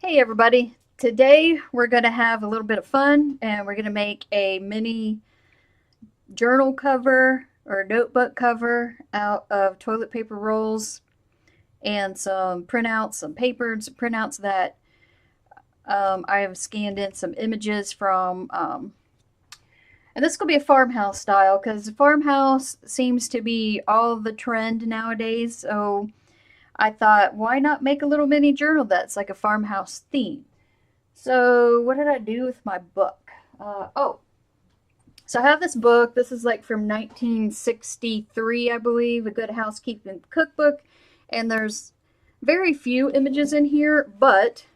Hey everybody, today we're going to have a little bit of fun and we're going to make a mini journal cover or notebook cover out of toilet paper rolls and some printouts, some paper and some printouts that I have scanned in some images from. And this could be a farmhouse style because farmhouse seems to be all the trend nowadays. So I thought, why not make a little mini journal that's like a farmhouse theme? So, what did I do with my book? So I have this book. This is like from 1963, I believe, a Good Housekeeping Cookbook. And there's very few images in here, but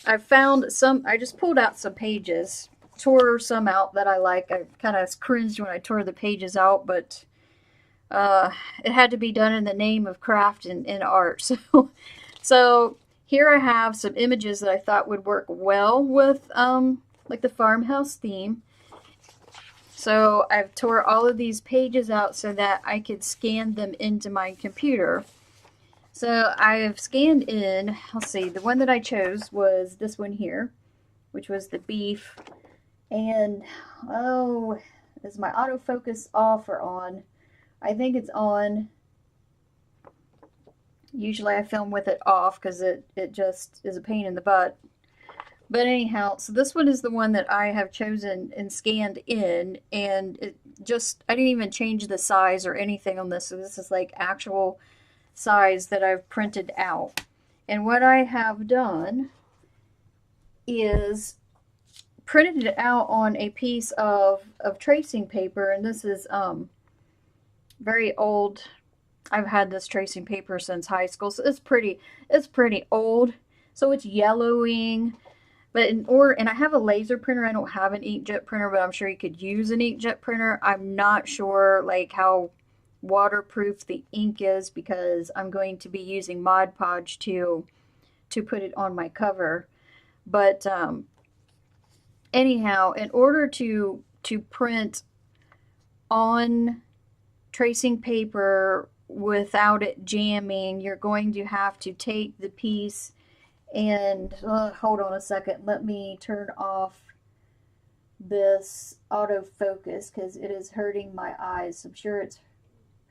I found some. I just pulled out some pages, tore some out that I like. I kind of cringed when I tore the pages out, but uh, it had to be done in the name of craft and art. So here I have some images that I thought would work well with like the farmhouse theme. So I've tore all of these pages out so that I could scan them into my computer. So I have scanned in, let's see, the one that I chose was this one here, which was the beef. And, oh, is my autofocus off or on? I think it's on. Usually I film with it off because it just is a pain in the butt. But anyhow, so this one is the one that I have chosen and scanned in, and it just, I didn't even change the size or anything on this. So this is like actual size that I've printed out. And what I have done is printed it out on a piece of tracing paper, and this is very old. I've had this tracing paper since high school, so it's pretty old. So it's yellowing. But and I have a laser printer. I don't have an inkjet printer, but I'm sure you could use an inkjet printer. I'm not sure like how waterproof the ink is because I'm going to be using Mod Podge to put it on my cover. But anyhow, in order to print on tracing paper without it jamming, you're going to have to take the piece and hold on a second. Let me turn off this autofocus because it is hurting my eyes. I'm sure it's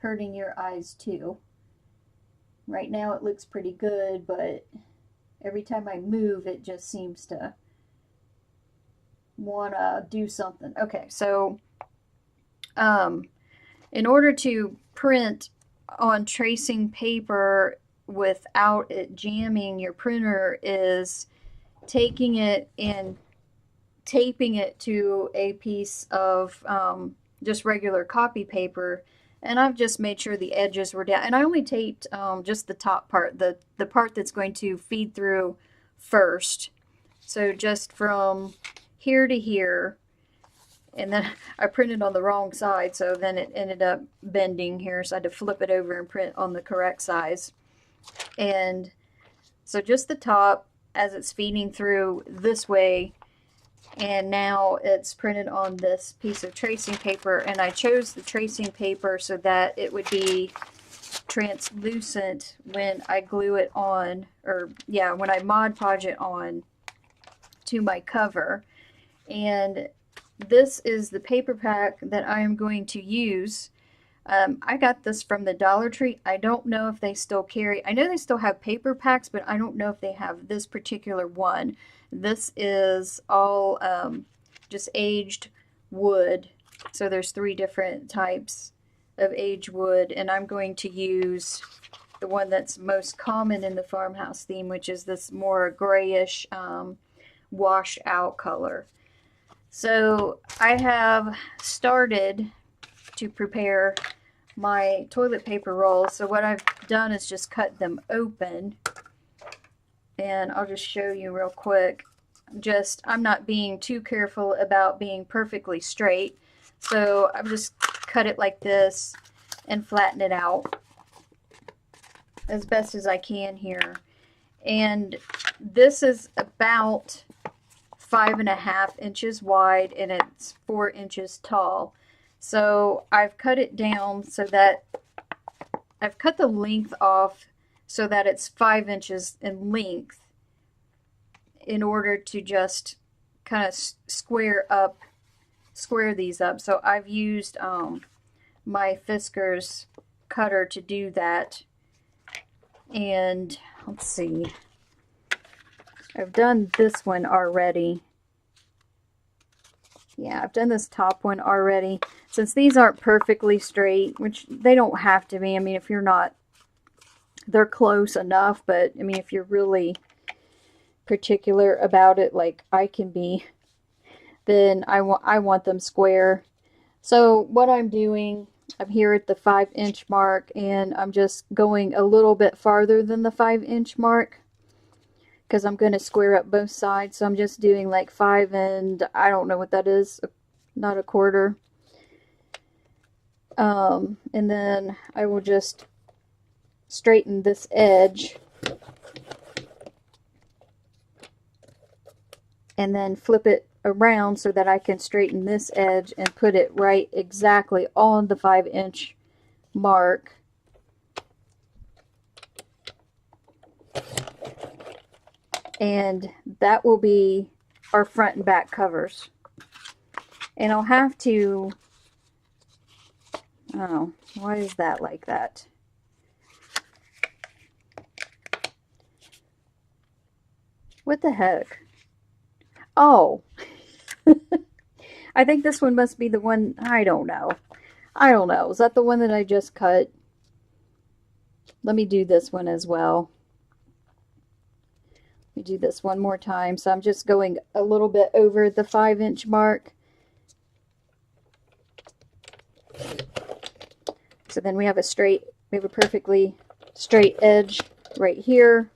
hurting your eyes too. Right now it looks pretty good, but every time I move, it just seems to want to do something. Okay, so in order to print on tracing paper without it jamming your printer is taking it and taping it to a piece of just regular copy paper. And I've just made sure the edges were down. And I only taped just the top part, the part that's going to feed through first. So just from here to here. And then I printed on the wrong side, so then it ended up bending here. So I had to flip it over and print on the correct size. And so just the top as it's feeding through this way, and now it's printed on this piece of tracing paper, and I chose the tracing paper so that it would be translucent when I glue it on, or yeah, when I Mod Podge it on to my cover. And this is the paper pack that I am going to use. I got this from the Dollar Tree. I don't know if they still carry, I know they still have paper packs, but I don't know if they have this particular one. This is all just aged wood. So there's 3 different types of aged wood, and I'm going to use the one that's most common in the farmhouse theme, which is this more grayish washed out color. So I have started to prepare my toilet paper rolls. So what I've done is just cut them open, and I'll just show you real quick. I'm not being too careful about being perfectly straight, so I've just cut it like this and flatten it out as best as I can here. And this is about 5.5 inches wide, and it's 4 inches tall. So I've cut it down so that I've cut the length off so that it's 5 inches in length, in order to just kind of square these up. So I've used my Fisker's cutter to do that. And let's see, I've done this one already. Yeah, I've done this top one already. Since these aren't perfectly straight, which they don't have to be. I mean, if you're not, they're close enough. But, I mean, if you're really particular about it, like I can be, then I want them square. So what I'm doing, I'm here at the 5-inch mark, and I'm just going a little bit farther than the 5-inch mark, because I'm going to square up both sides. So I'm just doing like 5 and I don't know what that is, not a quarter. And then I will just straighten this edge and then flip it around so that I can straighten this edge and put it right exactly on the 5-inch mark. And that will be our front and back covers. And I'll have to, oh, why is that like that? What the heck? Oh, I think this one must be the one, I don't know. I don't know. Is that the one that I just cut? Let me do this one as well. Let me do this one more time. So I'm just going a little bit over the 5-inch mark. So then we have a perfectly straight edge right here.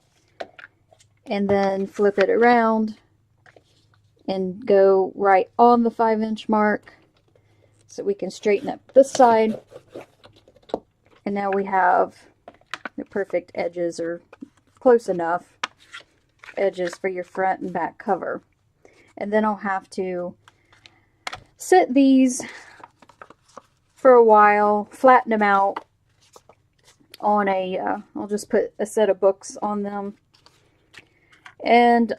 And then flip it around and go right on the 5-inch mark so we can straighten up this side. And now we have the perfect edges, or close enough edges for your front and back cover. And then I'll have to set these for a while, flatten them out on a, I'll just put a set of books on them. And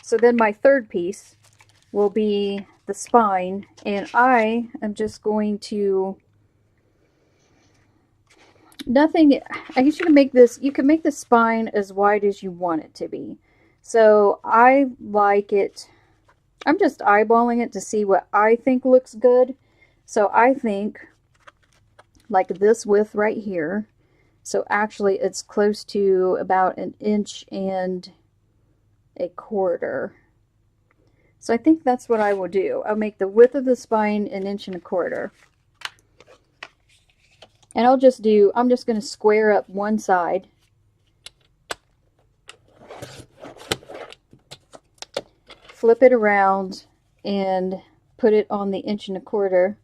so then my third piece will be the spine, and I am just going to, I guess you can make the spine as wide as you want it to be. So I like it, I'm just eyeballing it to see what I think looks good. So I think like this width right here. So actually it's close to about 1.25 inches. So I think that's what I will do. I'll make the width of the spine 1.25 inches. And I'm just going to square up one side. Flip it around and put it on the 1.25 inches.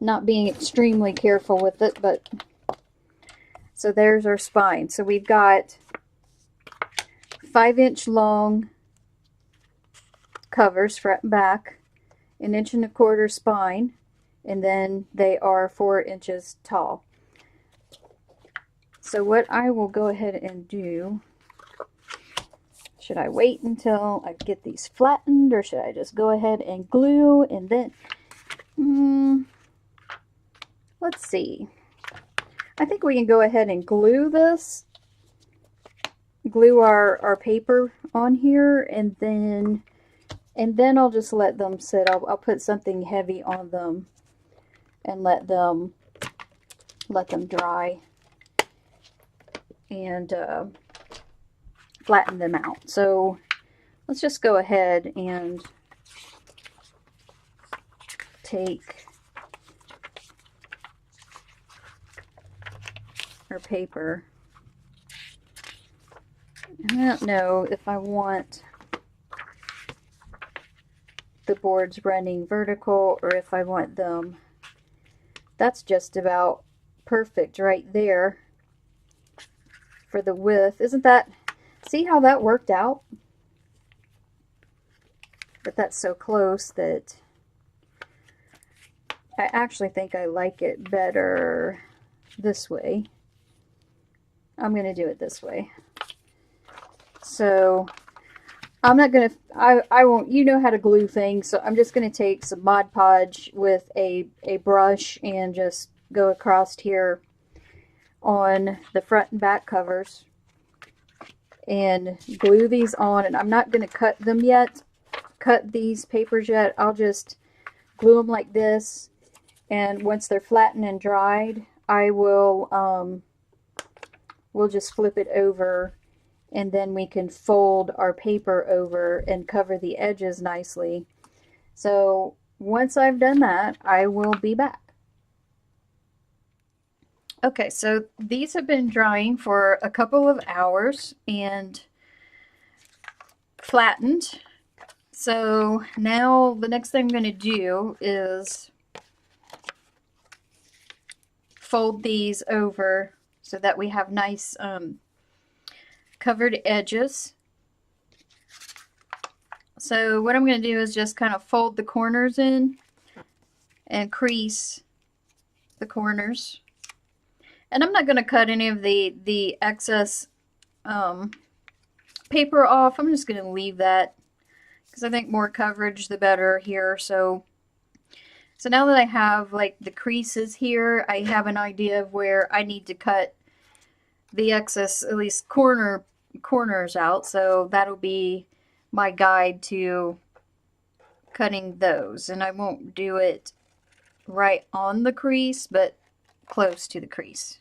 Not being extremely careful with it, but so there's our spine. So we've got 5-inch long covers, front and back, 1.25 inch spine, and then they are 4 inches tall. So what I will go ahead and do, should I wait until I get these flattened, or should I just go ahead and glue and then, let's see. I think we can go ahead and glue this. Glue our paper on here, and then I'll just let them sit. I'll put something heavy on them and let them dry and flatten them out. So let's just go ahead and take our paper. I don't know if I want the boards running vertical or if I want them. That's just about perfect right there for the width. Isn't that, see how that worked out? but that's so close that I actually think I like it better this way. I'm going to do it this way. So I'm not going to, I won't, you know how to glue things, so I'm just going to take some Mod Podge with a brush and just go across here on the front and back covers and glue these on. And I'm not going to cut them yet, cut these papers yet. I'll just glue them like this, and once they're flattened and dried, I will we'll just flip it over, and then we can fold our paper over and cover the edges nicely. So once I've done that, I will be back. Okay, so these have been drying for a couple of hours and flattened. So now the next thing I'm going to do is fold these over so that we have nice covered edges. So what I'm going to do is just kind of fold the corners in and crease the corners. And I'm not going to cut any of the excess paper off. I'm just going to leave that because I think more coverage the better here. So now that I have like the creases here, I have an idea of where I need to cut the excess, at least corners out. So that'll be my guide to cutting those. And I won't do it right on the crease, but close to the crease.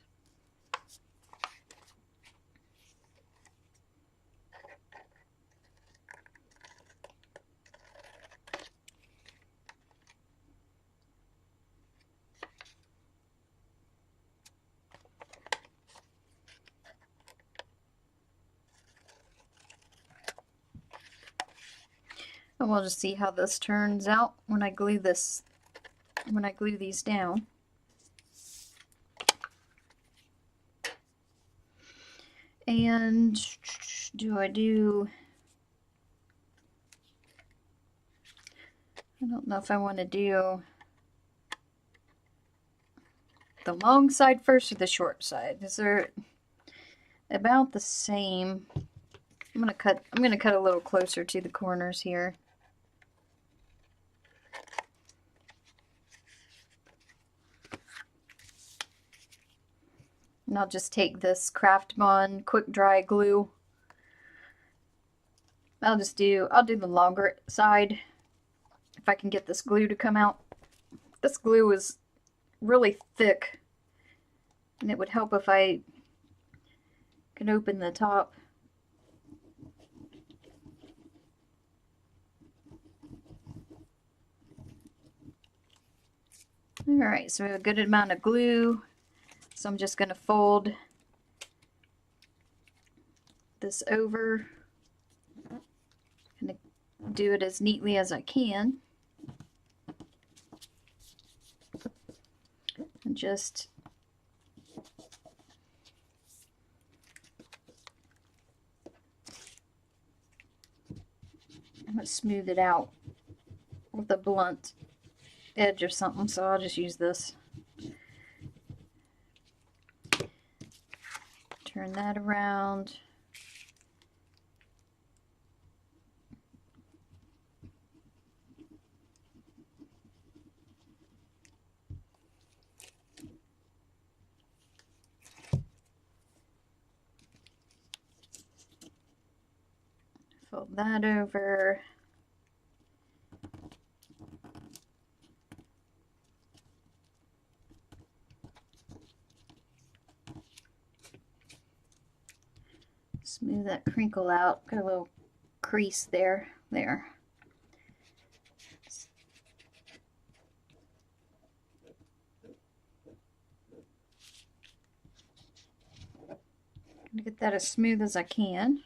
And we'll just see how this turns out when I glue these down. And I don't know if I want to do the long side first or the short side. They're about the same. I'm gonna cut a little closer to the corners here. And I'll just take this Craft Bond quick dry glue. I'll do the longer side if I can get this glue to come out. This glue is really thick, and it would help if I can open the top. Alright, so we have a good amount of glue. So I'm just going to fold this over. I'm going to do it as neatly as I can. And just I'm going to smooth it out with a blunt edge or something, so I'll just use this. Turn that around. Fold that over. Smooth that crinkle out. Got a little crease there. There. I'm gonna get that as smooth as I can.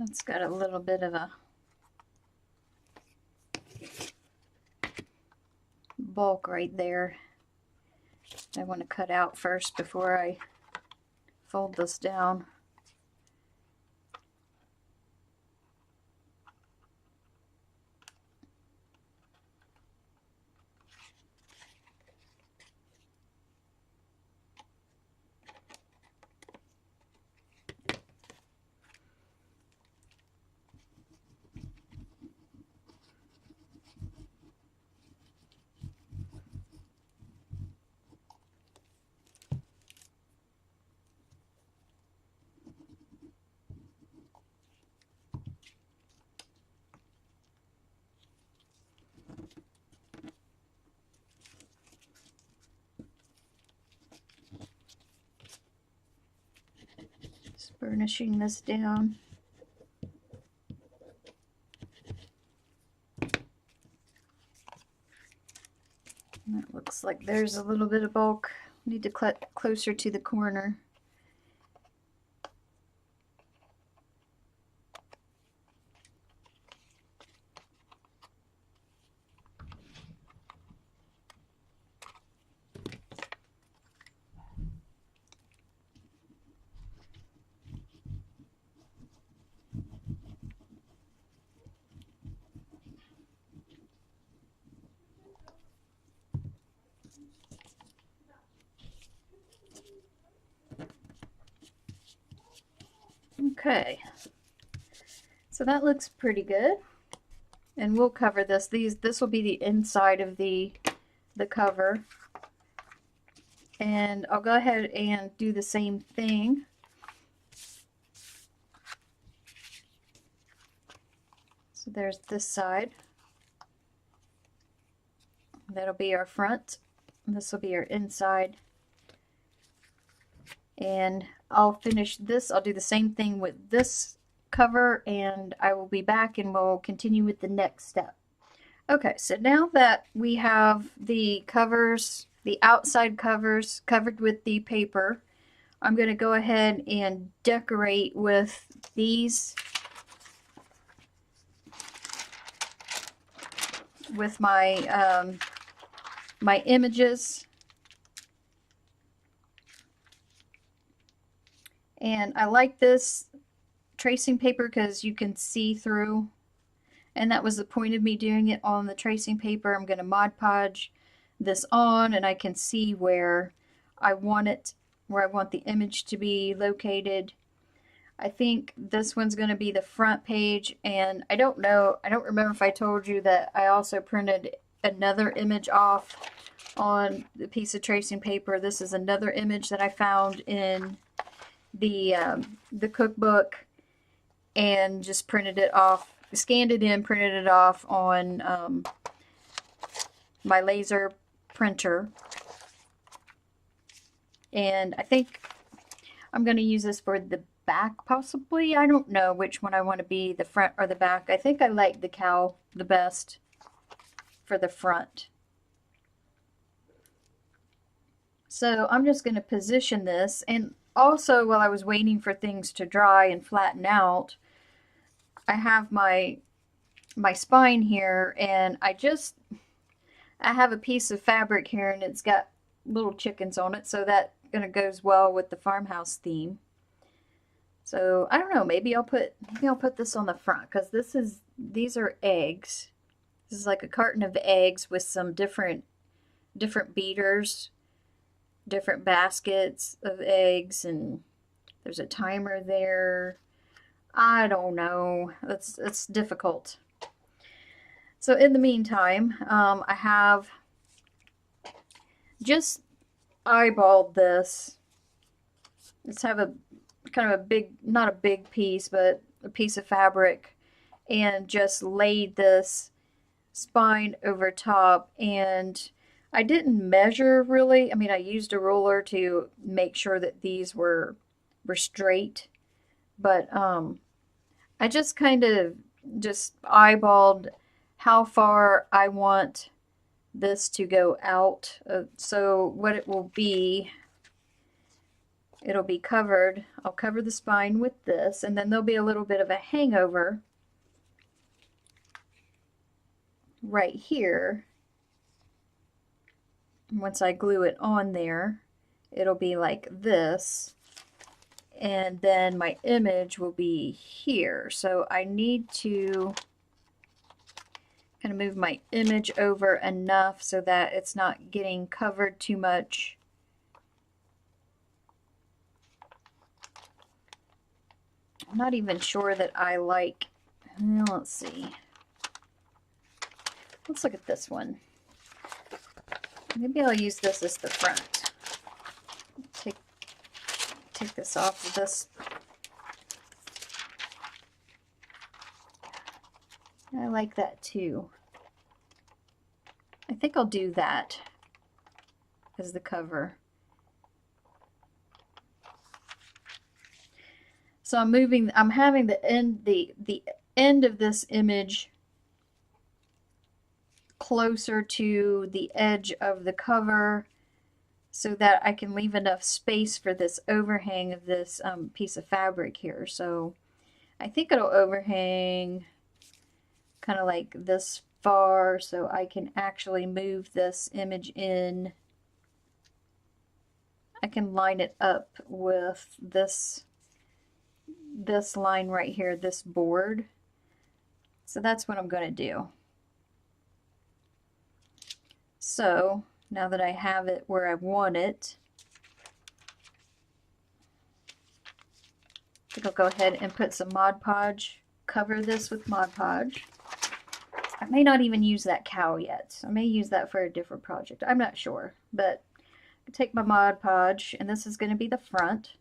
That's got a little bit of a bulk right there. I want to cut out first before I fold this down. Just burnishing this down. And that looks like there's a little bit of bulk. Need to cut closer to the corner. Okay, so that looks pretty good, and we'll cover this. This will be the inside of the cover, and I'll go ahead and do the same thing. So there's this side. That'll be our front. This will be our inside. And I'll finish this. I'll do the same thing with this cover, and I will be back and we'll continue with the next step. Okay, so now that we have the covers, the outside covers covered with the paper, I'm going to go ahead and decorate with these, with my my images. And I like this tracing paper because you can see through, and that was the point of me doing it on the tracing paper. I'm going to Mod Podge this on, and I can see where I want it, where I want the image to be located. I think this one's going to be the front page, and I don't remember if I told you that I also printed another image off on the piece of tracing paper. This is another image that I found in the cookbook, and just printed it off, scanned it in, printed it off on my laser printer. And I think I'm going to use this for the back, possibly. I don't know which one I want to be, the front or the back. I think I like the cow the best for the front. So I'm just going to position this, and also while I was waiting for things to dry and flatten out, I have my spine here, and I have a piece of fabric here, and it's got little chickens on it, so that kind of goes well with the farmhouse theme. So I don't know, maybe I'll put this on the front, because these are eggs. This is like a carton of eggs with some different beaters, different baskets of eggs, and there's a timer there. I don't know. It's difficult. So in the meantime, I have just eyeballed this. Let's have a kind of a big, not a big piece, but a piece of fabric, and just laid this spine over top. And I didn't measure really. I mean, I used a ruler to make sure that these were straight, but I just kind of just eyeballed how far I want this to go out. So what it will be it'll be covered. I'll cover the spine with this, and then there'll be a little bit of a hangover right here. Once I glue it on there, it'll be like this, and then my image will be here. So I need to kind of move my image over enough so that it's not getting covered too much. I'm not even sure that I like, let's see. Let's look at this one. Maybe I'll use this as the front. Take this off of this. I like that too. I think I'll do that as the cover. So I'm having the end of this image closer to the edge of the cover so that I can leave enough space for this overhang of this piece of fabric here. So I think it'll overhang kind of like this far so I can actually move this image in. I can line it up with this line right here, this board. So that's what I'm going to do. So now that I have it where I want it, I think I'll go ahead and put some Mod Podge, cover this with Mod Podge. I may not even use that cow yet. I may use that for a different project. I'm not sure, but I take my Mod Podge, and this is going to be the front.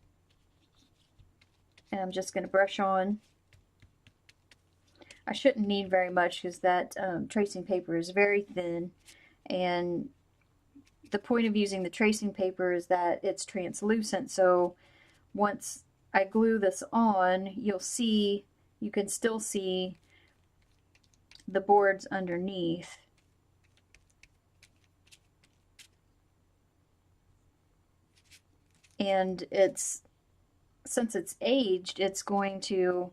And I'm just going to brush on. I shouldn't need very much because that tracing paper is very thin, and the point of using the tracing paper is that it's translucent, so once I glue this on, you can still see the boards underneath. And since it's aged, it's going to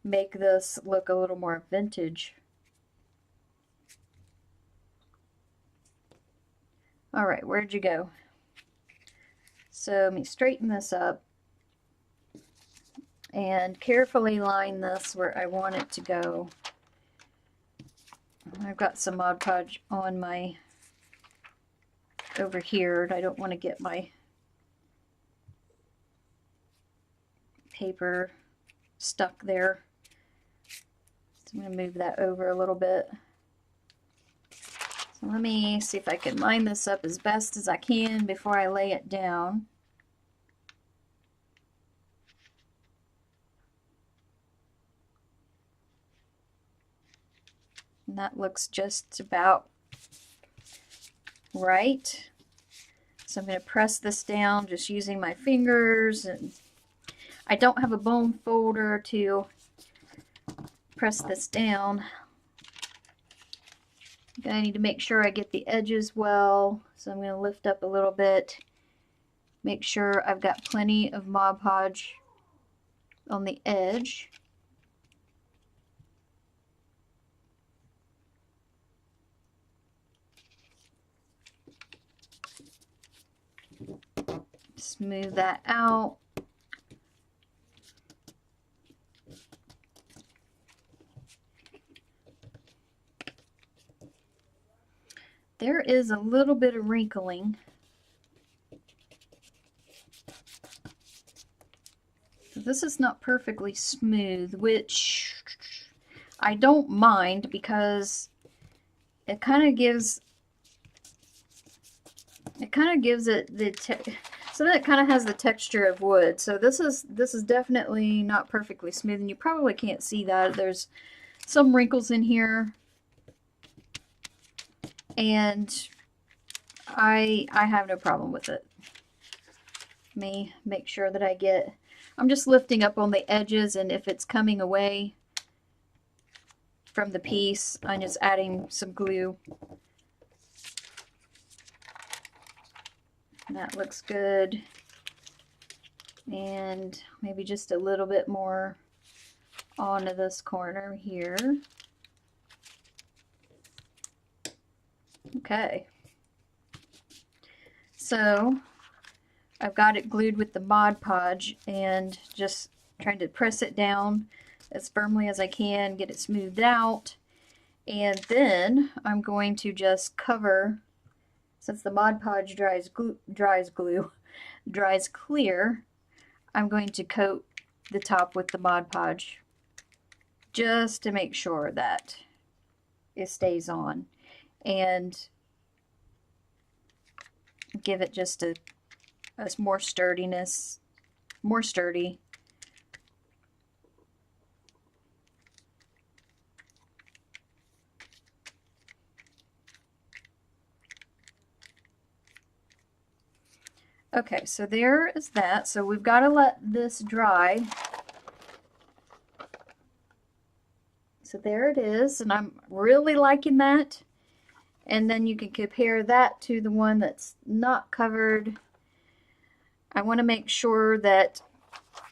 make this look a little more vintage. All right, where'd you go? So let me straighten this up and carefully line this where I want it to go. I've got some Mod Podge on my over here, and I don't want to get my paper stuck there. So I'm going to move that over a little bit. So let me see if I can line this up as best as I can before I lay it down. And that looks just about right. So I'm going to press this down just using my fingers, and I don't have a bone folder to press this down. I need to make sure I get the edges well, so I'm going to lift up a little bit, make sure I've got plenty of Mod Podge on the edge. Smooth that out. There is a little bit of wrinkling. This is not perfectly smooth, which I don't mind because it kind of gives it the so that it kind of has the texture of wood. So this is definitely not perfectly smooth, and you probably can't see that. There's some wrinkles in here, and I have no problem with it. Let me make sure that I'm just lifting up on the edges, and if it's coming away from the piece, I'm just adding some glue. And that looks good. And maybe just a little bit more onto this corner here. Okay. So I've got it glued with the Mod Podge and just trying to press it down as firmly as I can, get it smoothed out. And then I'm going to just cover, since the Mod Podge dries clear, I'm going to coat the top with the Mod Podge just to make sure that it stays on and give it just a more sturdiness, more sturdy. Okay, so there is that. So we've got to let this dry. So there it is, and I'm really liking that. And then you can compare that to the one that's not covered. I want to make sure that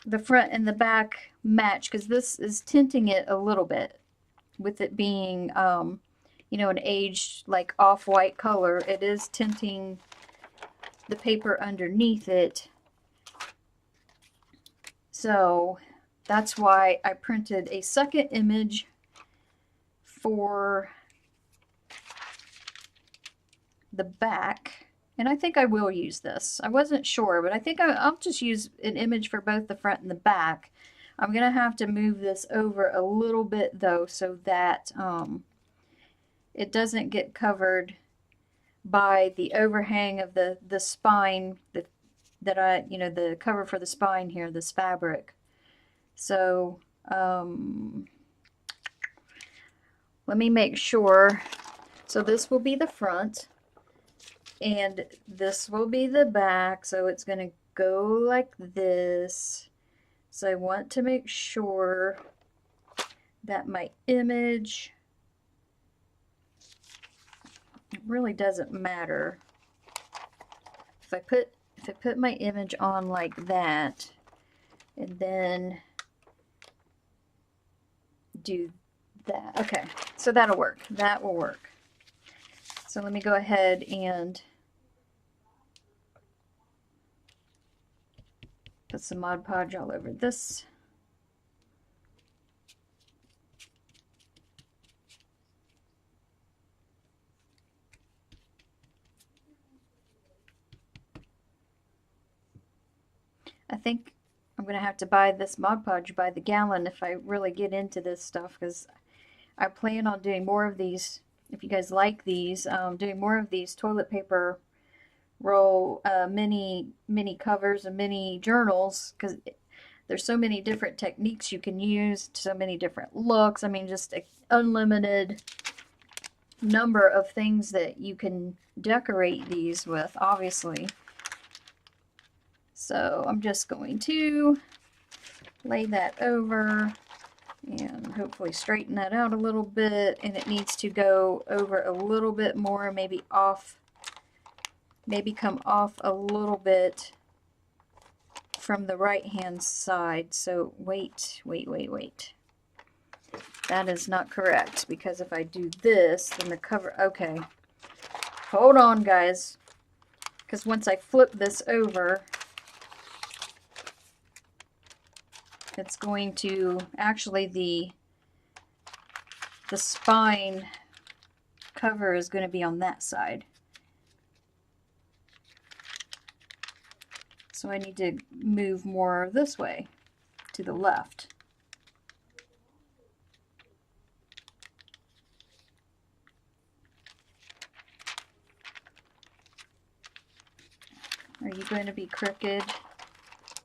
the front and the back match, because this is tinting it a little bit with it being, you know, an aged like off-white color. It is tinting the paper underneath it. So that's why I printed a second image for the back, and I think I will use this. I wasn't sure, but I think I'll just use an image for both the front and the back. I'm gonna have to move this over a little bit though, so that it doesn't get covered by the overhang of the spine that I, you know, the cover for the spine here, this fabric. So let me make sure. So this will be the front and this will be the back. So it's going to go like this. So I want to make sure that my image, it really doesn't matter. If I put my image on like that and then do that. Okay, so that'll work. That will work. So let me go ahead and put some Mod Podge all over this. I think I'm going to have to buy this Mod Podge by the gallon if I really get into this stuff, because I plan on doing more of these. If you guys like these, doing more of these toilet paper roll mini covers and mini journals, because there's so many different techniques you can use, so many different looks. I mean, just an unlimited number of things that you can decorate these with, obviously. So I'm just going to lay that over and hopefully straighten that out a little bit, and it needs to go over a little bit more, maybe come off a little bit from the right hand side. So wait. That is not correct, because if I do this, then the cover, okay, hold on guys, because once I flip this over, it's going to, actually the spine cover is going to be on that side. So I need to move more this way, to the left. Are you going to be crooked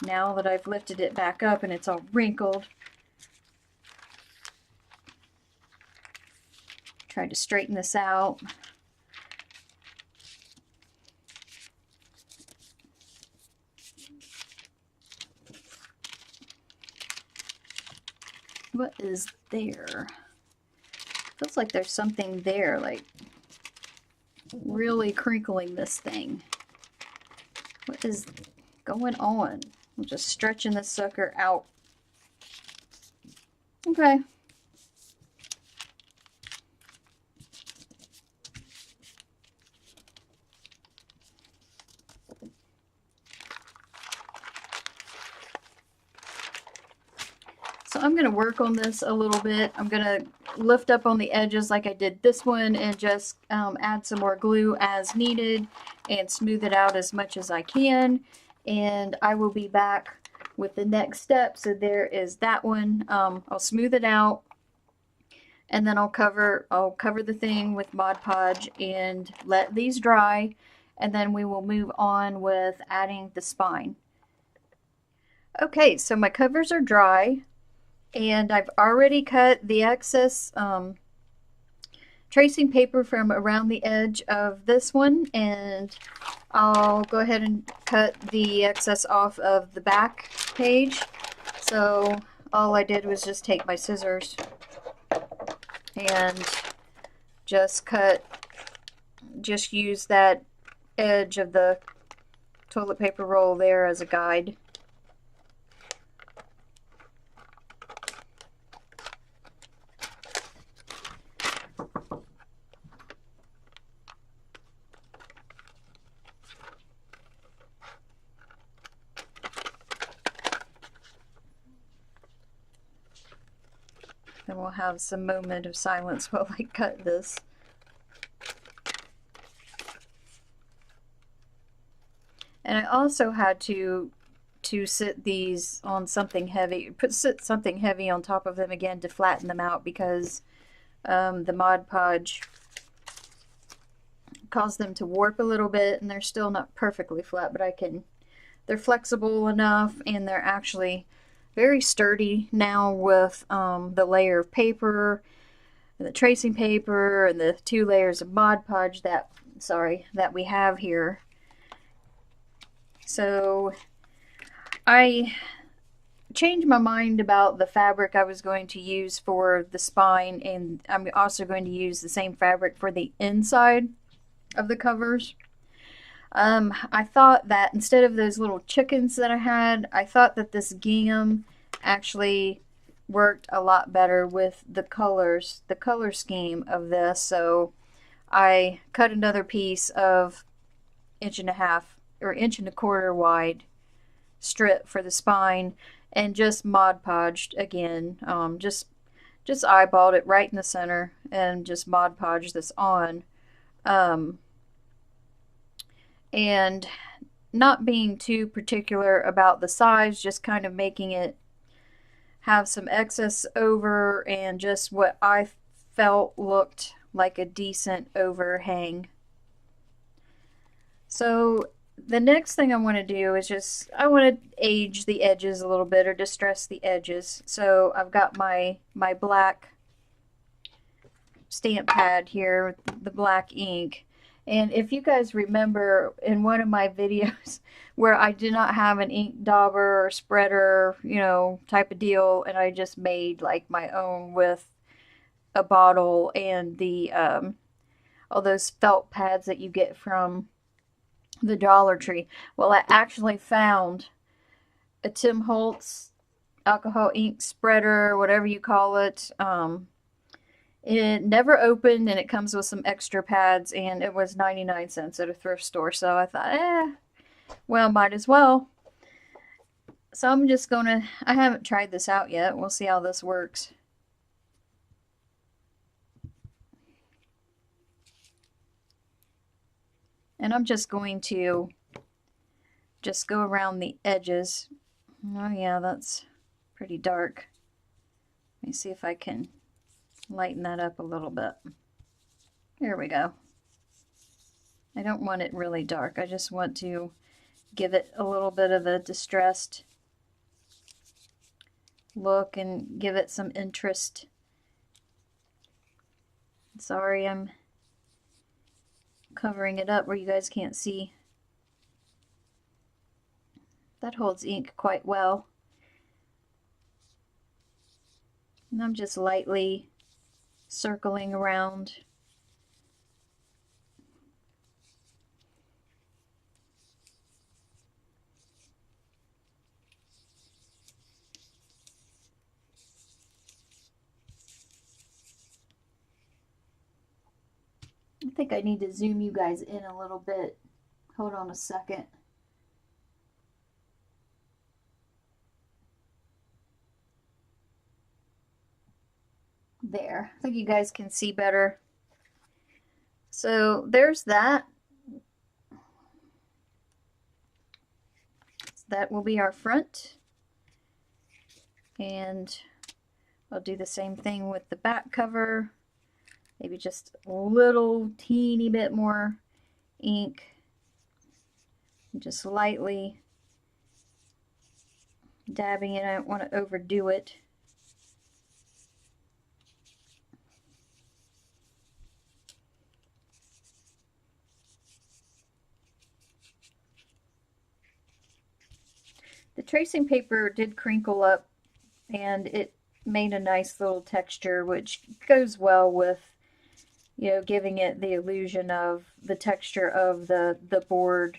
now that I've lifted it back up and it's all wrinkled? Try to straighten this out. What is there? Feels like there's something there, like really crinkling this thing. What is going on? I'm just stretching this sucker out. Okay. So I'm going to work on this a little bit. I'm going to lift up on the edges like I did this one and just add some more glue as needed and smooth it out as much as I can. And I will be back with the next step. So there is that one. I'll smooth it out and then I'll cover the thing with Mod Podge and let these dry. And then we will move on with adding the spine. Okay, so my covers are dry. And I've already cut the excess tracing paper from around the edge of this one, and I'll go ahead and cut the excess off of the back page. So all I did was just take my scissors and just use that edge of the toilet paper roll there as a guide. Then we'll have some moment of silence while I cut this. And I also had to sit these on something heavy, sit something heavy on top of them again to flatten them out because the Mod Podge caused them to warp a little bit, and they're still not perfectly flat, but they're flexible enough, and they're actually very sturdy now with the layer of paper, and the tracing paper, and the 2 layers of Mod Podge that we have here. So I changed my mind about the fabric I was going to use for the spine, and I'm also going to use the same fabric for the inside of the covers. I thought that instead of those little chickens that I had, I thought that this gingham actually worked a lot better with the colors, the color scheme of this. So I cut another piece of 1.5 or 1.25 wide strip for the spine and just Mod Podged again. Just eyeballed it right in the center and just Mod Podged this on. And not being too particular about the size, just kind of making it have some excess over and just what I felt looked like a decent overhang. So the next thing I want to do is I want to age the edges a little bit or distress the edges. So I've got my black stamp pad here, the black ink. And if you guys remember in one of my videos where I did not have an ink dauber or spreader, you know, type of deal, and I just made like my own with a bottle and the all those felt pads that you get from the Dollar Tree. Well, I actually found a Tim Holtz alcohol ink spreader, whatever you call it. It never opened, and it comes with some extra pads, and it was 99 cents at a thrift store. So I thought, well, might as well. So I'm just gonna, I haven't tried this out yet. We'll see how this works. And I'm just going to just go around the edges. Oh yeah, that's pretty dark. Let me see if I can lighten that up a little bit. There we go. I don't want it really dark. I just want to give it a little bit of a distressed look and give it some interest. Sorry, I'm covering it up where you guys can't see. That holds ink quite well. And I'm just lightly circling around. think I need to zoom you guys in a little bit. Hold on a second. There, I think you guys can see better. So there's that. That will be our front. And I'll do the same thing with the back cover. Maybe just a little teeny bit more ink. Just lightly dabbing it. I don't want to overdo it. The tracing paper did crinkle up and it made a nice little texture, which goes well with, you know, giving it the illusion of the texture of the board,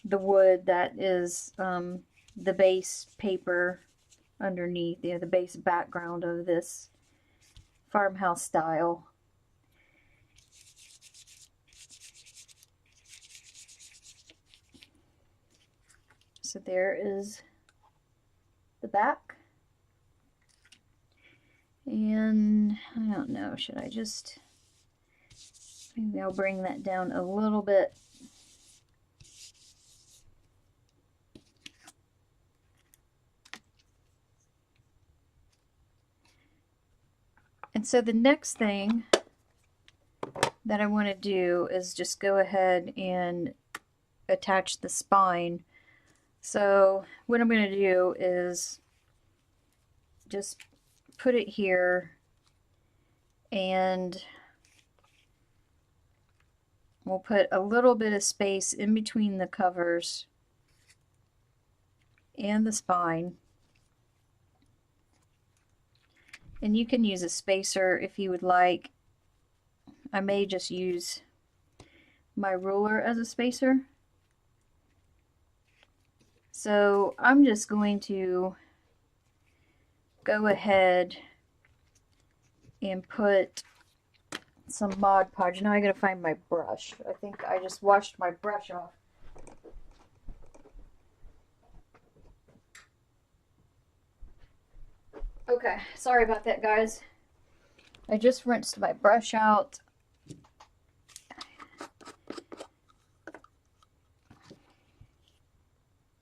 the wood that is the base paper underneath, you know, the base background of this farmhouse style. So there is the back. And I don't know, should I just, maybe I'll bring that down a little bit. And so the next thing that I want to do is just go ahead and attach the spine. So what I'm going to do is just put it here, and we'll put a little bit of space in between the covers and the spine. And you can use a spacer if you would like. I may just use my ruler as a spacer. So I'm just going to go ahead and put some Mod Podge. Now I gotta find my brush. I think I just washed my brush off. Okay, sorry about that, guys. I just rinsed my brush out.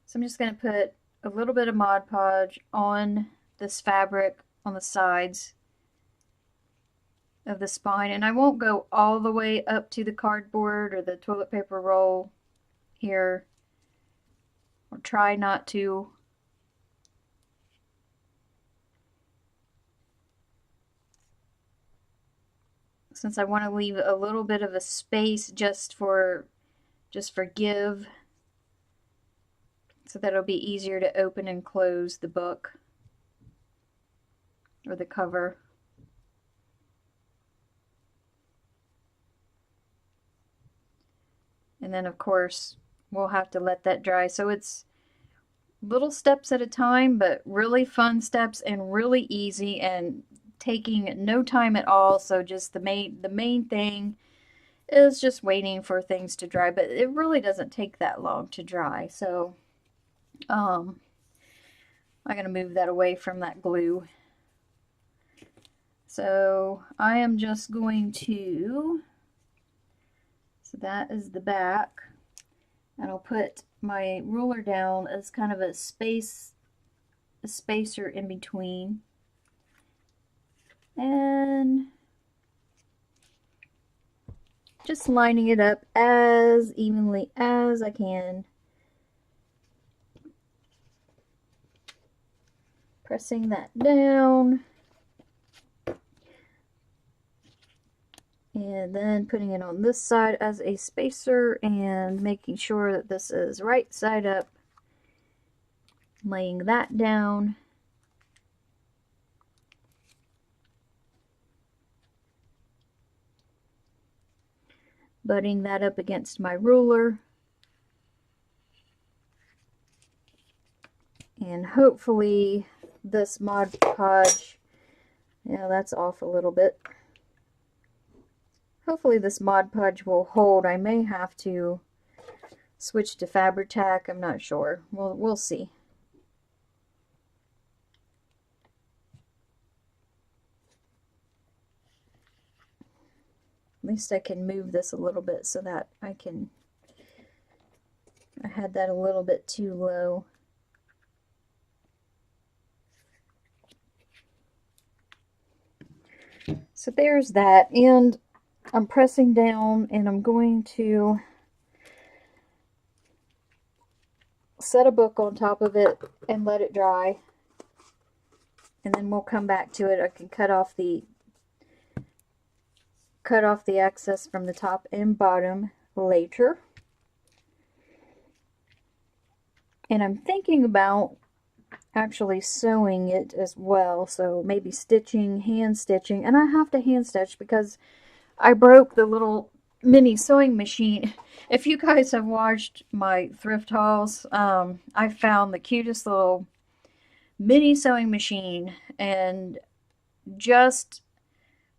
So I'm just going to put a little bit of Mod Podge on this fabric on the sides of the spine. And I won't go all the way up to the cardboard or the toilet paper roll here. Or try not to. Since I want to leave a little bit of a space just for give, so that it'll be easier to open and close the book or the cover. And then of course we'll have to let that dry. So it's little steps at a time, but really fun steps and really easy and taking no time at all. So just the main thing is just waiting for things to dry, but it really doesn't take that long to dry. So I'm going to move that away from that glue. So I am just going to, so that is the back, and I'll put my ruler down as kind of a spacer in between, and just lining it up as evenly as I can. Pressing that down. And then putting it on this side as a spacer and making sure that this is right side up. Laying that down. Butting that up against my ruler. And hopefully this Mod Podge, yeah, that's off a little bit. Hopefully this Mod Podge will hold. I may have to switch to Fabri-Tac. I'm not sure. We'll see. At least I can move this a little bit so that I had that a little bit too low. So there's that, and I'm pressing down, and I'm going to set a book on top of it and let it dry, and then we'll come back to it. I can cut off the excess from the top and bottom later. And I'm thinking about actually sewing it as well, so maybe stitching, hand stitching, and I have to hand stitch because I broke the little mini sewing machine. If you guys have watched my thrift hauls, I found the cutest little mini sewing machine and just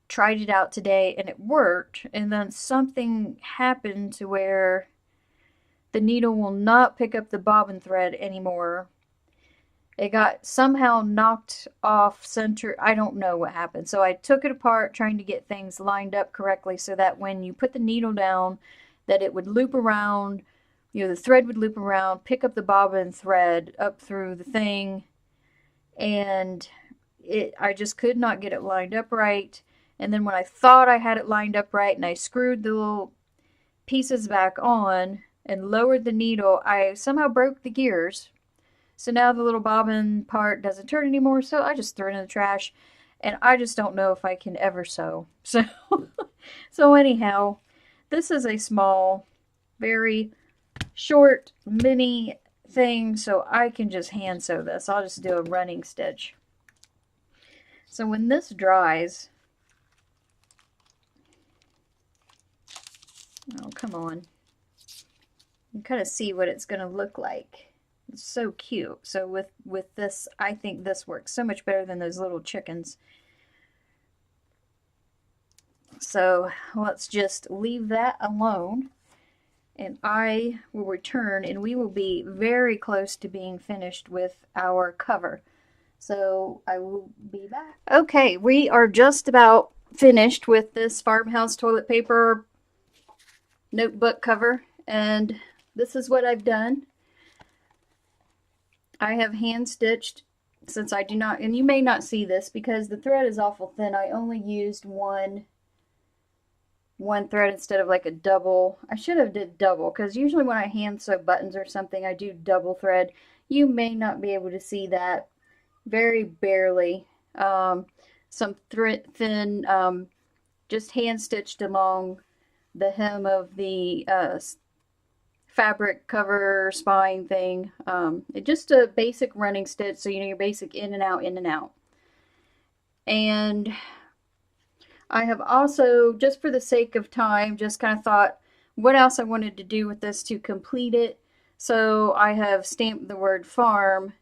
tried it out today, and it worked, and then something happened to where the needle will not pick up the bobbin thread anymore. It got somehow knocked off center. I don't know what happened. So I took it apart trying to get things lined up correctly so that when you put the needle down, that it would loop around, the thread would loop around, pick up the bobbin thread up through the thing, and I just could not get it lined up right. And then when I thought I had it lined up right and I screwed the little pieces back on and lowered the needle, I somehow broke the gears. So now the little bobbin part doesn't turn anymore, so I just threw it in the trash, and I just don't know if I can ever sew. So anyhow, this is a small, very short mini thing, so I can just hand sew this. I'll just do a running stitch. So when this dries, oh, come on. You can kind of see what it's going to look like. It's so cute. So with this, I think this works so much better than those little chickens. So let's just leave that alone, and I will return, and we will be very close to being finished with our cover. So I will be back. Okay, we are just about finished with this Farmhouse toilet paper notebook cover, and this is what I've done. I have hand stitched, since I do not, and you may not see this because the thread is awful thin. I only used one thread instead of like a double. I should have did double, because usually when I hand sew buttons or something, I do double thread. You may not be able to see that, very barely. Some thin, just hand stitched along the hem of the fabric cover spine thing. It's just a basic running stitch, so your basic in and out, in and out. And I have also, just for the sake of time, just kind of thought what else I wanted to do with this to complete it. So I have stamped the word farm,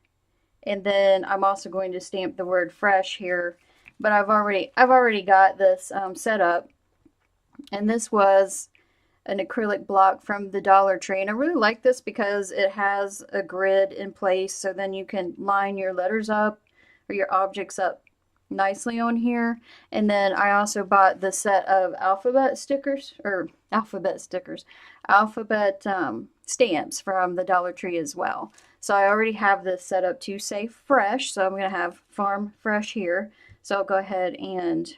and then I'm also going to stamp the word fresh here. But I've already got this set up, and this was an acrylic block from the Dollar Tree, and I really like this because it has a grid in place, so then you can line your letters up or your objects up nicely on here. And then I also bought the set of alphabet stamps from the Dollar Tree as well. So I already have this set up to say fresh, so I'm going to have farm fresh here. So I'll go ahead and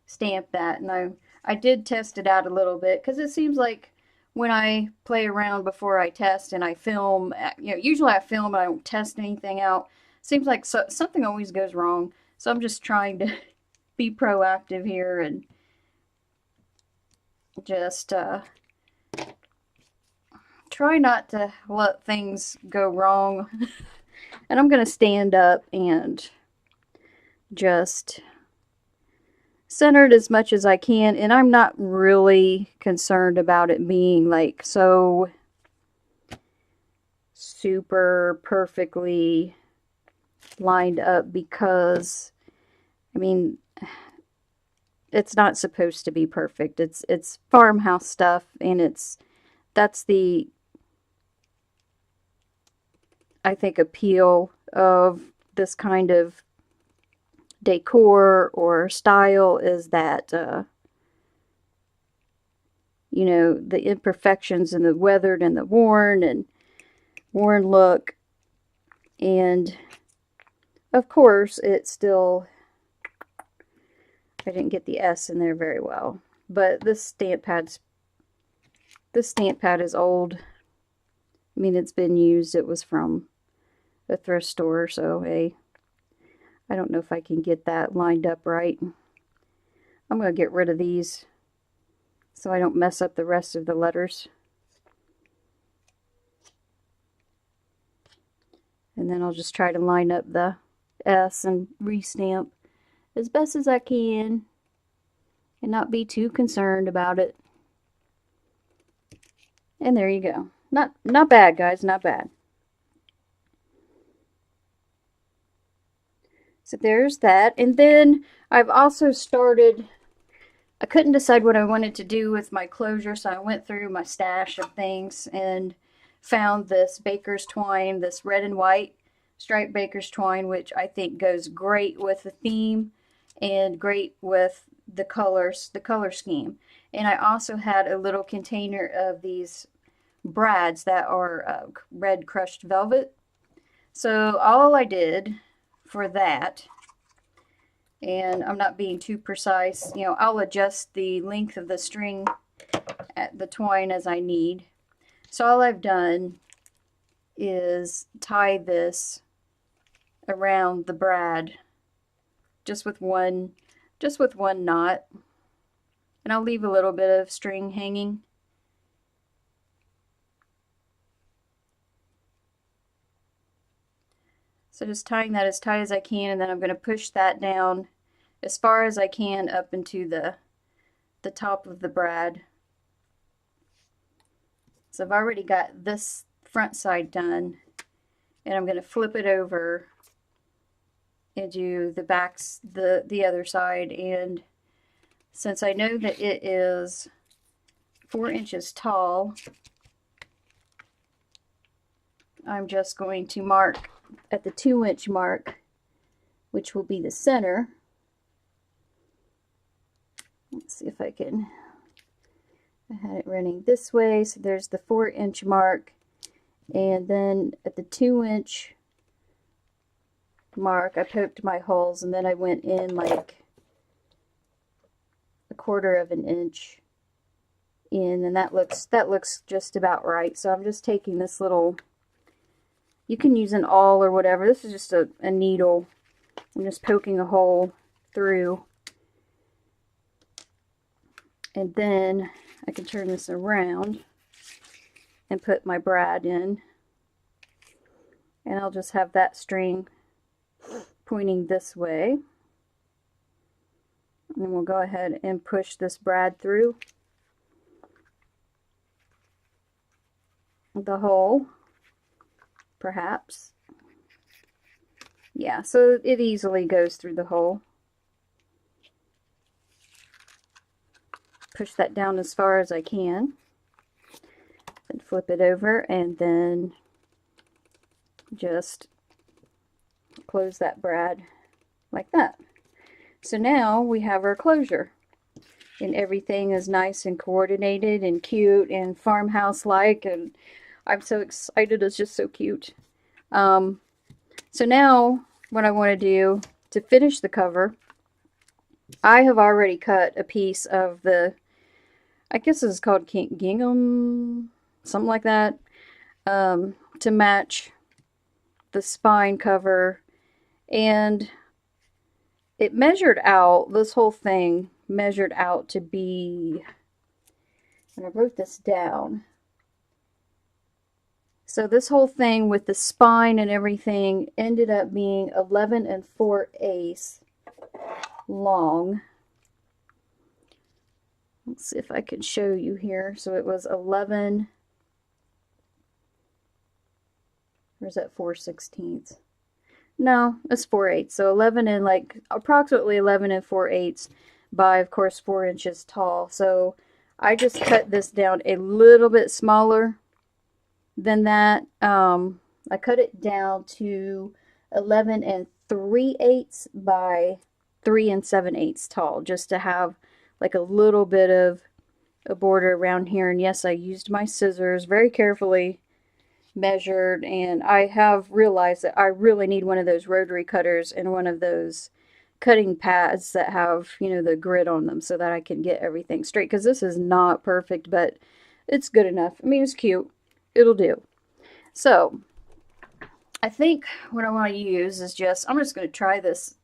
stamp that, and I did test it out a little bit, because it seems like when I play around before I test and I film, usually I film and I don't test anything out. Seems like something always goes wrong. So I'm just trying to be proactive here and just try not to let things go wrong. And I'm going to stand up and just center it as much as I can, and I'm not really concerned about it being like so super perfectly lined up, because I mean, it's not supposed to be perfect. It's farmhouse stuff, and that's the, I think, appeal of this kind of decor or style, is that you know, the imperfections and the weathered and the worn look. And of course it's still, I didn't get the S in there very well, but this stamp pad is old. I mean, it's been used. It was from a thrift store, so hey, I don't know if I can get that lined up right. I'm going to get rid of these so I don't mess up the rest of the letters. And then I'll just try to line up the S and restamp as best as I can and not be too concerned about it. And there you go. Not bad, guys, not bad. So there's that. And then I've also started, I couldn't decide what I wanted to do with my closure, so I went through my stash of things and found this baker's twine, this red and white striped baker's twine, which I think goes great with the theme and great with the colors, the color scheme. And I also had a little container of these brads that are red crushed velvet. So all I did for that, and I'm not being too precise, you know, I'll adjust the length of the string at the twine as I need. So all I've done is tie this around the brad just with one knot, and I'll leave a little bit of string hanging. So just tying that as tight as I can, and then I'm going to push that down as far as I can up into the top of the brad. So I've already got this front side done, and I'm going to flip it over and do the backs, the other side. And since I know that it is 4 inches tall, I'm just going to mark at the 2-inch mark, which will be the center. Let's see if I can, I had it running this way, so there's the 4-inch mark, and then at the 2-inch mark I poked my holes, and then I went in like 1/4 of an inch in, and that looks just about right. So I'm just taking this little, you can use an awl or whatever, this is just a needle. I'm just poking a hole through, and then I can turn this around and put my brad in, and I'll just have that string pointing this way, and then we'll go ahead and push this brad through the hole, perhaps. Yeah, so it easily goes through the hole. Push that down as far as I can, and flip it over, and then just close that brad like that. So now we have our closure, and everything is nice and coordinated and cute and farmhouse like, and I'm so excited. It's just so cute. So now what I want to do to finish the cover, I have already cut a piece of the, I guess this is called gingham, something like that, to match the spine cover. And it measured out, this whole thing measured out to be, and I wrote this down, so this whole thing with the spine and everything ended up being 11 4/8 long. Let's see if I can show you here. So it was 11, or is that 4/16? No, it's 4/8. So 11 and like approximately 11 4/8. by, of course, 4 inches tall. So I just cut this down a little bit smaller than that. I cut it down to 11 3/8 by 3 7/8 tall, just to have like a little bit of a border around here. And yes, I used my scissors very carefully, measured, and I have realized that I really need one of those rotary cutters and one of those cutting pads that have, you know, the grid on them so that I can get everything straight, because this is not perfect, but it's good enough. I mean, it's cute. It'll do. So I think what I want to use is I'm just going to try this.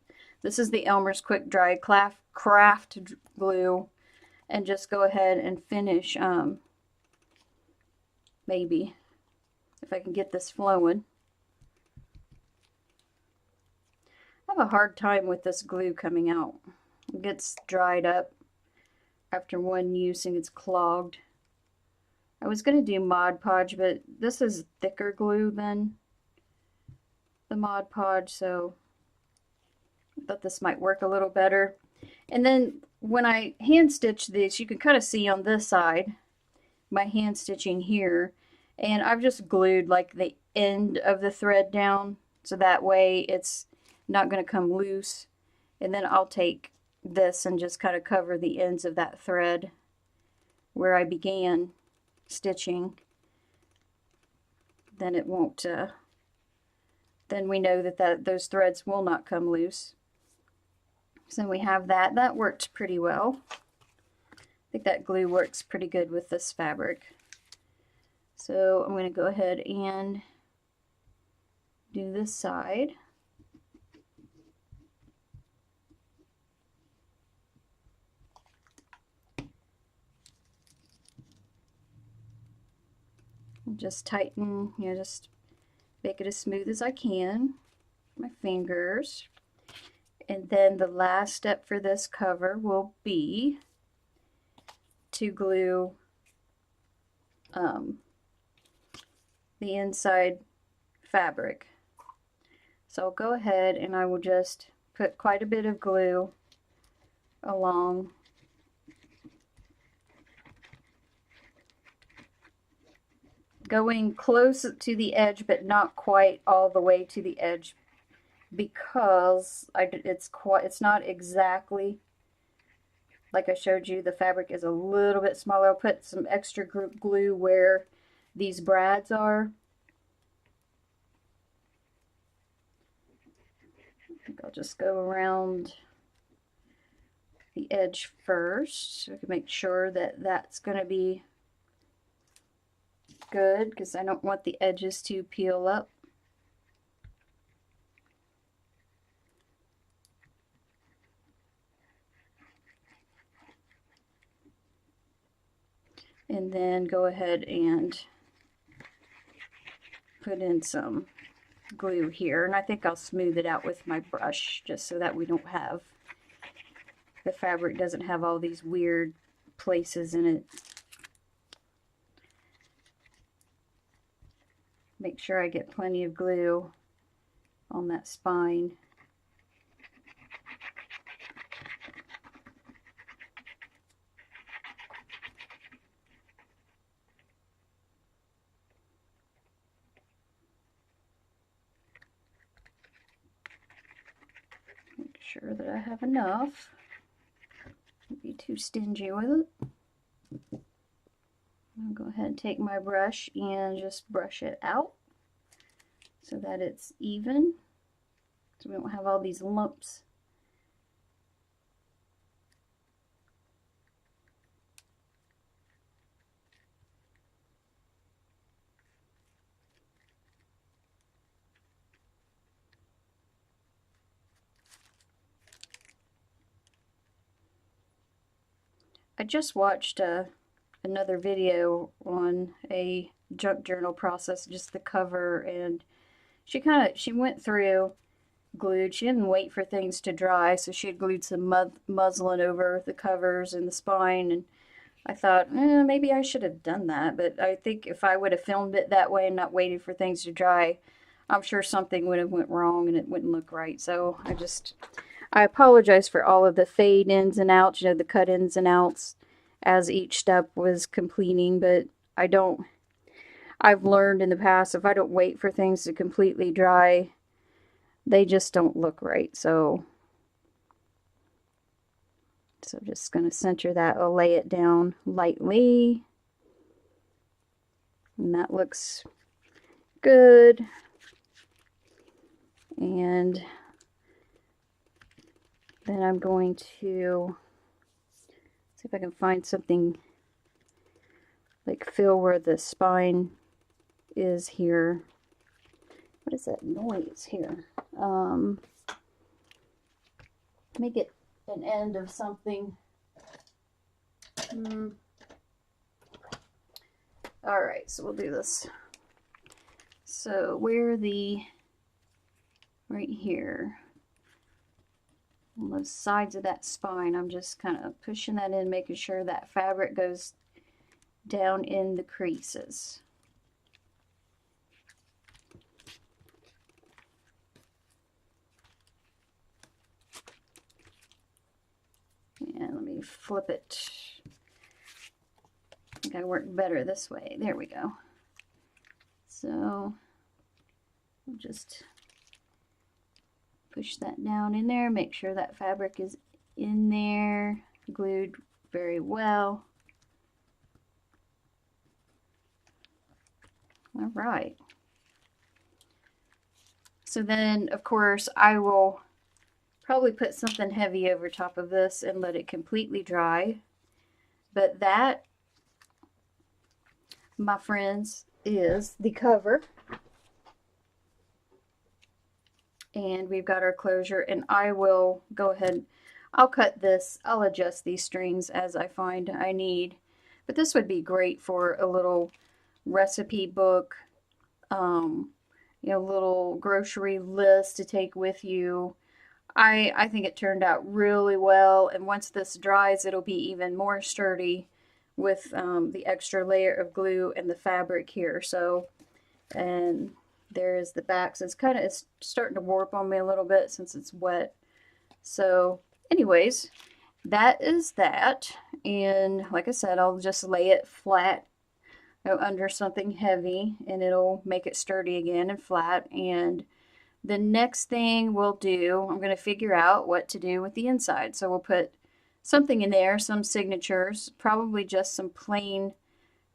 This is the Elmer's Quick Dry Craft Glue, and just go ahead and finish, maybe, if I can get this flowing. I have a hard time with this glue coming out. It gets dried up after one use and it's clogged. I was going to do Mod Podge, but this is thicker glue than the Mod Podge, so I thought this might work a little better. And then when I hand stitch this, you can kind of see on this side my hand stitching here, and I've just glued like the end of the thread down so that way it's not going to come loose. And then I'll take this and just kind of cover the ends of that thread where I began stitching. Then it won't, then we know that those threads will not come loose. So we have that. That worked pretty well. I think that glue works pretty good with this fabric. So I'm going to go ahead and do this side. Just tighten, you know, just make it as smooth as I can. My fingers. And then the last step for this cover will be to glue the inside fabric. So I'll go ahead and I will just put quite a bit of glue along going close to the edge but not quite all the way to the edge, because it's not exactly like I showed you. The fabric is a little bit smaller. I'll put some extra glue where these brads are. I think I'll just go around the edge first so I can make sure that that's going to be good, because I don't want the edges to peel up. And then go ahead and put in some glue here, and I think I'll smooth it out with my brush just so that we don't have, the fabric doesn't have all these weird places in it. Make sure I get plenty of glue on that spine. Make sure that I have enough. Don't be too stingy with it. I'll go ahead and take my brush and just brush it out so that it's even, so we don't have all these lumps. I just watched another video on a junk journal process, just the cover, and she went through, glued, she didn't wait for things to dry, so she had glued some muslin over the covers and the spine, and I thought, maybe I should have done that, but I think if I would have filmed it that way and not waited for things to dry, I'm sure something would have went wrong and it wouldn't look right. So I apologize for all of the fade ins and outs, you know, the cut ins and outs as each step was completing, but I don't, I've learned in the past if I don't wait for things to completely dry, they just don't look right. So just going to center that. I'll lay it down lightly. And that looks good. And then I'm going to see if I can find something like fill where the spine is here. What is that noise here? Make it an end of something. All right, so we'll do this. So where right here, on the sides of that spine, I'm just kind of pushing that in, making sure that fabric goes down in the creases. And let me flip it. I think I work better this way. There we go. So we'll just push that down in there, make sure that fabric is in there, glued very well. All right. So then, of course, I will probably put something heavy over top of this and let it completely dry. But that, my friends, is the cover. And we've got our closure, and I will go ahead, I'll cut this, I'll adjust these strings as I find I need. But this would be great for a little recipe book, you know, little grocery list to take with you. I think it turned out really well, and once this dries, it'll be even more sturdy with the extra layer of glue and the fabric here. So, and there is the back. So it's starting to warp on me a little bit since it's wet. So anyways, that is that. And like I said, I'll just lay it flat, you know, under something heavy, and it'll make it sturdy again and flat. And the next thing we'll do, I'm going to figure out what to do with the inside. So we'll put something in there, some signatures, probably just some plain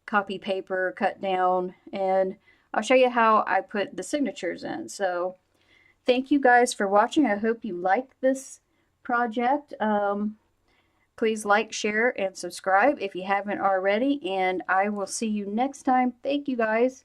copy paper cut down, and I'll show you how I put the signatures in. So thank you guys for watching. I hope you like this project. Please like, share, and subscribe if you haven't already, and I will see you next time. Thank you guys.